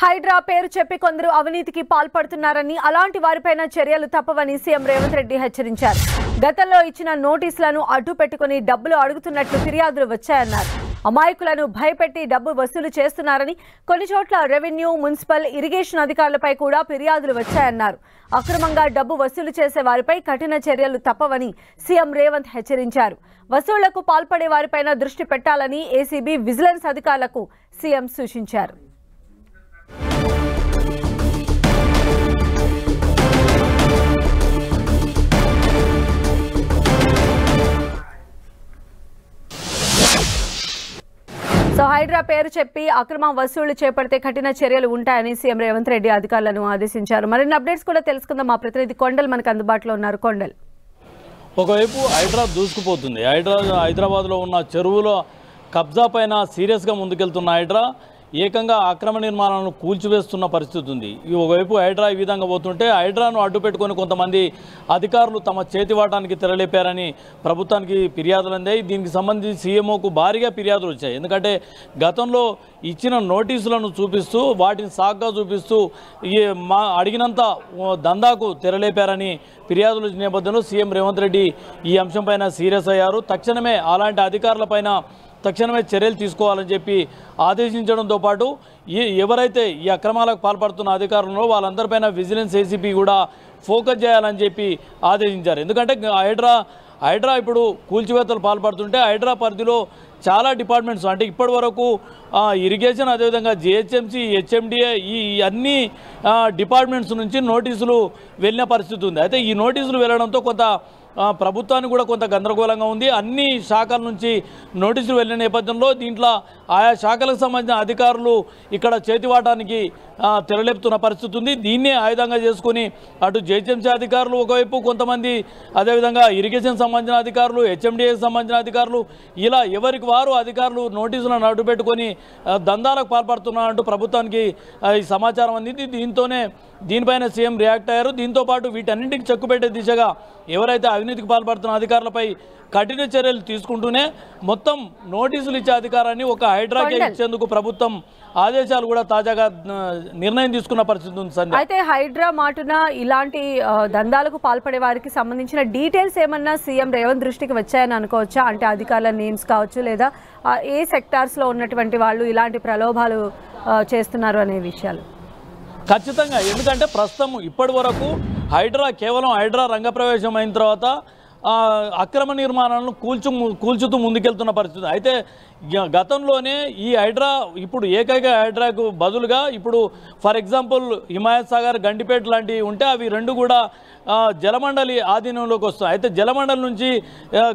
హైడ్రా పేరు చెప్పి కొందరు అవినీతికి పాల్పడుతున్నారని అలాంటి వారిపైన చర్యలు తప్పవని సీఎం రేవంత్ రెడ్డి హెచ్చరించారు. గతంలో ఇచ్చిన నోటీసులను అడ్డు పెట్టుకుని డబ్బులు అడుగుతున్నట్లు ఫిర్యాదులు వచ్చాయన్నారు. అమాయకులను భయపెట్టి డబ్బు వసూలు చేస్తున్నారని, కొన్ని చోట్ల రెవెన్యూ, మున్సిపల్, ఇరిగేషన్ అధికారులపై కూడా ఫిర్యాదులు వచ్చాయన్నారు. అక్రమంగా డబ్బు వసూలు చేసే వారిపై కఠిన చర్యలు తప్పవని సీఎం రేవంత్ హెచ్చరించారు. వసూళ్లకు పాల్పడే వారిపైన దృష్టి పెట్టాలని ఏసీబీ, విజిలెన్స్ అధికారులకు సీఎం సూచించారు. హైడ్రా పేరు చెప్పి అక్రమ వసూళ్లు చేపడితే కఠిన చర్యలు ఉంటాయని సీఎం రేవంత్ రెడ్డి అధికారులను ఆదేశించారు. మరిన్ని అప్డేట్స్ కూడా తెలుసుకుందాం. మా ప్రతినిధి కొండల్ మనకు అందుబాటులో ఉన్నారు. కొండల్, ఒకవైపు హైడ్రా దూసుకుపోతుంది. హైదరాబాద్లో ఉన్న చెరువుల కబ్జా పైన సీరియస్గా ముందుకెళ్తున్న హైడ్రా ఏకంగా అక్రమ నిర్మాణాలను కూల్చివేస్తున్న పరిస్థితి ఉంది. ఒకవైపు హైడ్రా ఈ విధంగా పోతుంటే హైడ్రాను అడ్డు పెట్టుకొని కొంతమంది అధికారులు తమ చేతివాటానికి తెరలేపారని ప్రభుత్వానికి ఫిర్యాదులు అందాయి. దీనికి సంబంధించి సీఎంఓకు భారీగా ఫిర్యాదులు వచ్చాయి. ఎందుకంటే గతంలో ఇచ్చిన నోటీసులను చూపిస్తూ వాటిని సాగ్గా చూపిస్తూ అడిగినంత దందాకు తెరలేపారని ఫిర్యాదుల నేపథ్యంలో సీఎం రేవంత్ రెడ్డి ఈ అంశంపైన సీరియస్ అయ్యారు. తక్షణమే అలాంటి అధికారులపైన తక్షణమే చర్యలు తీసుకోవాలని చెప్పి ఆదేశించడంతో పాటు ఎవరైతే ఈ అక్రమాలకు పాల్పడుతున్న అధికారులను వాళ్ళందరిపైన విజిలెన్స్ ఏసీపీ కూడా ఫోకస్ చేయాలని చెప్పి ఆదేశించారు. ఎందుకంటే హైడ్రా ఇప్పుడు కూల్చివేతలు పాల్పడుతుంటే హైడ్రా పరిధిలో చాలా డిపార్ట్మెంట్స్, అంటే ఇప్పటి వరకు ఇరిగేషన్, అదేవిధంగా జిహెచ్ఎంసీ, హెచ్ఎండిఏ, ఈ అన్ని డిపార్ట్మెంట్స్ నుంచి నోటీసులు వెళ్ళిన పరిస్థితి ఉంది. అయితే ఈ నోటీసులు వెళ్ళడంతో కొంత ప్రభుత్వానికి కూడా కొంత గందరగోళంగా ఉంది. అన్ని శాఖల నుంచి నోటీసులు వెళ్ళిన నేపథ్యంలో దీంట్లో ఆయా శాఖలకు సంబంధించిన అధికారులు ఇక్కడ చేతివాటానికి తెరలేపుతున్న పరిస్థితి ఉంది. దీన్నే ఆయుధంగా చేసుకుని అటు జిహెచ్ఎంసీ అధికారులు ఒకవైపు కొంతమంది, అదేవిధంగా ఇరిగేషన్ సంబంధించిన అధికారులు, హెచ్ఎండిఏకి సంబంధించిన అధికారులు, ఇలా ఎవరికి వారు అధికారులు నోటీసులను అడ్డు పెట్టుకొని దందాలకు పాల్పడుతున్నారంటూ ప్రభుత్వానికి ఈ సమాచారం అందింది. దీనిపైన సీఎం రియాక్ట్ అయ్యారు. దీంతోపాటు వీటన్నింటికి చెక్కుపెట్టే దిశగా ఎవరైతే అవినీతికి పాల్పడుతున్న అధికారులపై కఠిన చర్యలు తీసుకుంటూనే మొత్తం నోటీసులు ఇచ్చే అధికారాన్ని ఒక హైడ్రాకే ఇచ్చేందుకు ప్రభుత్వం ఆదేశాలు కూడా తాజాగా నిర్ణయం తీసుకున్న పరిస్థితి ఉంది. సంధ్య, అయితే హైడ్రా మాటున ఇలాంటి దందాలకు పాల్పడే వారికి సంబంధించిన డీటెయిల్స్ ఏమన్నా సీఎం రేవంత్ దృష్టికి వచ్చాయని అనుకోవచ్చా? అంటే అధికారుల నేమ్స్ కావచ్చు, లేదా ఏ సెక్టార్స్లో ఉన్నటువంటి వాళ్ళు ఇలాంటి ప్రలోభాలు చేస్తున్నారు అనే విషయాలు. ఖచ్చితంగా, ఎందుకంటే ప్రస్తుతం ఇప్పటి వరకు కేవలం హైడ్రా రంగప్రవేశం అయిన తర్వాత అక్రమ నిర్మాణాలను కూల్చుతూ ముందుకెళ్తున్న పరిస్థితి. అయితే గతంలోనే ఈ హైడ్రా ఇప్పుడు ఏకైక హైడ్రాకు బదులుగా ఇప్పుడు ఫర్ ఎగ్జాంపుల్ హిమాయత్ సాగర్, గండిపేట లాంటివి ఉంటే అవి రెండు కూడా జలమండలి ఆధీనంలోకి వస్తాయి. అయితే జలమండలి నుంచి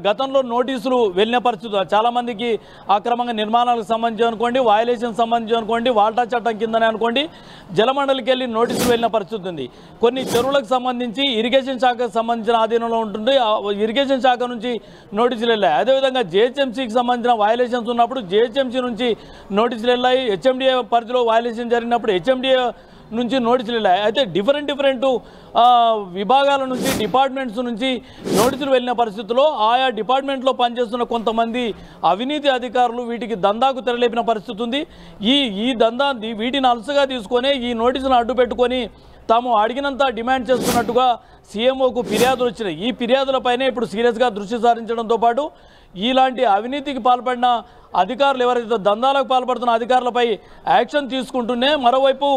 గతంలో నోటీసులు వెళ్ళిన పరిస్థితి. చాలామందికి అక్రమంగా నిర్మాణాలకు సంబంధించి అనుకోండి, వయలేషన్ సంబంధించి అనుకోండి, వాల్టా చట్టం కిందనే అనుకోండి, జలమండలికి వెళ్ళి నోటీసులు వెళ్ళిన పరిస్థితి ఉంది. కొన్ని చెరువులకు సంబంధించి ఇరిగేషన్ శాఖకు సంబంధించిన ఆధీనంలో ఉంటుంది, ఇరిగేషన్ శాఖ నుంచి నోటీసులు వెళ్ళాయి. అదేవిధంగా జిహెచ్ఎంసీకి సంబంధించిన వయలేషన్స్ ఉన్నప్పుడు జిహెచ్ఎంసీ నుంచి నోటీసులు వెళ్ళాయి. హెచ్ఎండిఏ పరిధిలో వయలేషన్ జరిగినప్పుడు హెచ్ఎండిఏ నుంచి నోటీసులు వెళ్ళాయి. అయితే డిఫరెంట్ విభాగాల నుంచి, డిపార్ట్మెంట్స్ నుంచి నోటీసులు వెళ్ళిన పరిస్థితుల్లో ఆయా డిపార్ట్మెంట్లో పనిచేస్తున్న కొంతమంది అవినీతి అధికారులు వీటికి దందాకు తెరలేపిన పరిస్థితి ఉంది. వీటిని అలసగా తీసుకొని ఈ నోటీసులను అడ్డు పెట్టుకొని తాము అడిగినంత డిమాండ్ చేస్తున్నట్టుగా సీఎంఓకు ఫిర్యాదులు వచ్చినాయి. ఈ ఫిర్యాదులపైనే ఇప్పుడు సీరియస్గా దృష్టి సారించడంతో పాటు ఇలాంటి అవినీతికి పాల్పడిన అధికారులు, ఎవరైతే దందాలకు పాల్పడుతున్న అధికారులపై యాక్షన్ తీసుకుంటూనే మరోవైపు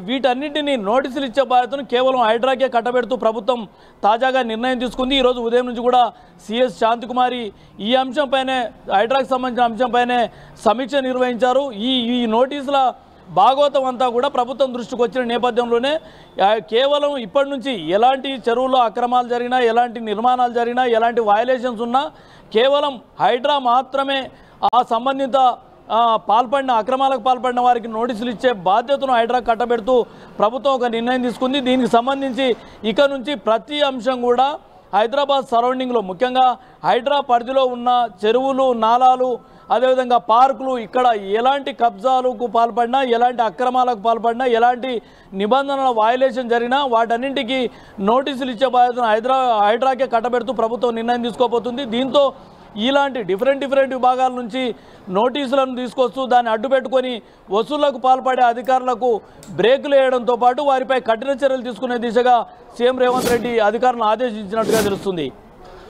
వీటన్నింటినీ నోటీసులు ఇచ్చే బాధ్యతను కేవలం హైడ్రాకే కట్టబెడుతూ ప్రభుత్వం తాజాగా నిర్ణయం తీసుకుంది. ఈరోజు ఉదయం నుంచి కూడా సిఎస్ శాంతికుమారి ఈ అంశంపైనే, హైడ్రాకి సంబంధించిన అంశంపైనే సమీక్ష నిర్వహించారు. ఈ నోటీసుల భాగవతం అంతా కూడా ప్రభుత్వం దృష్టికి వచ్చిన నేపథ్యంలోనే కేవలం ఇప్పటి నుంచి ఎలాంటి చెరువుల్లో అక్రమాలు జరిగినా, ఎలాంటి నిర్మాణాలు జరిగినా, ఎలాంటి వయలేషన్స్ ఉన్నా కేవలం హైడ్రా మాత్రమే ఆ సంబంధిత అక్రమాలకు పాల్పడిన వారికి నోటీసులు ఇచ్చే బాధ్యతను హైడ్రా కట్టబెడుతూ ప్రభుత్వం ఒక నిర్ణయం తీసుకుంది. దీనికి సంబంధించి ఇక నుంచి ప్రతి అంశం కూడా హైదరాబాద్ సరౌండింగ్లో, ముఖ్యంగా హైడ్రా పరిధిలో ఉన్న చెరువులు, నాలాలు, అదేవిధంగా పార్కులు, ఇక్కడ ఎలాంటి కబ్జాలకు పాల్పడినా, ఎలాంటి అక్రమాలకు పాల్పడినా, ఎలాంటి నిబంధనల వయలేషన్ జరిగినా వాటన్నింటికి నోటీసులు ఇచ్చే బాధ్యతను హైడ్రాకే కట్టబెడుతూ ప్రభుత్వం నిర్ణయం తీసుకోబోతుంది. దీంతో ఇలాంటి డిఫరెంట్ విభాగాల నుంచి నోటీసులను తీసుకొస్తూ దాన్ని అడ్డుపెట్టుకొని వసూళ్లకు పాల్పడే అధికారులకు బ్రేకులు వేయడంతో పాటు వారిపై కఠిన చర్యలు తీసుకునే దిశగా సీఎం రేవంత్ రెడ్డి అధికారులను ఆదేశించినట్టుగా తెలుస్తుంది.